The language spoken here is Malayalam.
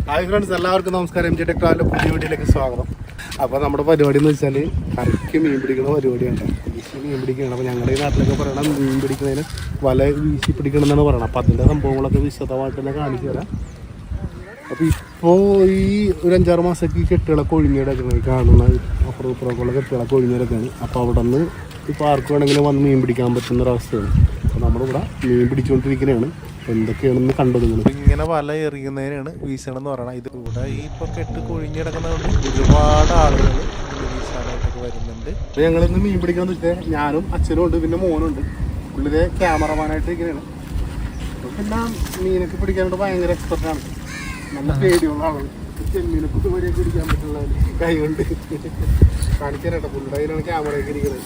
ഹായ് ഫ്രണ്ട്സ്, എല്ലാവർക്കും നമസ്കാരം. MJ Tech Travel പുതിയ വീഡിയോയിലേക്ക് സ്വാഗതം. അപ്പോൾ നമ്മുടെ പരിപാടി എന്ന് വെച്ചാൽ കരയ്ക്ക് മീൻ പിടിക്കുന്ന പരിപാടിയാണ്. വീശി മീൻ പിടിക്കുകയാണ്. അപ്പോൾ ഞങ്ങളുടെ ഈ നാട്ടിലൊക്കെ പറയണം മീൻ പിടിക്കുന്നതിന് വല വീശി പിടിക്കണം എന്നാണ് പറയണം. അപ്പോൾ അതിൻ്റെ സംഭവങ്ങളൊക്കെ വിശദമായിട്ട് തന്നെ കാണിച്ചു തരാം. അപ്പോൾ ഇപ്പോൾ ഈ ഒരു 5-6 മാസത്തേക്ക് ഈ കെട്ടുകളൊക്കെ ഒഴിഞ്ഞിടക്കുന്നത് കാണുന്ന അപ്പുറം ഇപ്പുറമൊക്കെയുള്ള കെട്ടുകളൊക്കെ ഒഴിഞ്ഞിടക്കാണ്. അപ്പോൾ അവിടെ നിന്ന് ഇപ്പോൾ ആർക്ക് വേണമെങ്കിലും വന്ന് മീൻ പിടിക്കാൻ പറ്റുന്നൊരവസ്ഥയാണ്. അപ്പോൾ നമ്മളിവിടെ മീൻ പിടിച്ചുകൊണ്ടിരിക്കുന്നതാണ്. എന്തൊക്കെയാണെന്ന് കണ്ടു നിങ്ങൾ. ഇങ്ങനെ വല എറിയുന്നതിനാണ് വീശണം എന്ന് പറയുന്നത്. ഇത് ഇവിടെ ഈ ഇപ്പോൾ കെട്ട് കൊഴിഞ്ഞിടക്കുന്നതുകൊണ്ട് ഒരുപാട് ആളുകൾ വീശാനായിട്ടൊക്കെ വരുന്നുണ്ട്. അപ്പോൾ ഞങ്ങളിന്ന് മീൻ പിടിക്കാന്ന് വെച്ചാൽ ഞാനും അച്ഛനും ഉണ്ട്, പിന്നെ മോനുണ്ട്. പുള്ളിലെ ക്യാമറമാനായിട്ട് ഇരിക്കുന്നതാണ്. പിന്നെ മീനൊക്കെ പിടിക്കാനായിട്ട് ഭയങ്കര എക്സ്പെർട്ടാണ്. നല്ല പേടിയുള്ള ആളാണ്. ചെമ്മീനൊക്കെ ഇതുവരെയൊക്കെ പിടിക്കാൻ പറ്റുള്ള കൈ കൊണ്ട് കാണിക്കാനായിട്ട് പുള്ളിയുടെ കയ്യിലാണ് ക്യാമറയൊക്കെ ഇരിക്കുന്നത്.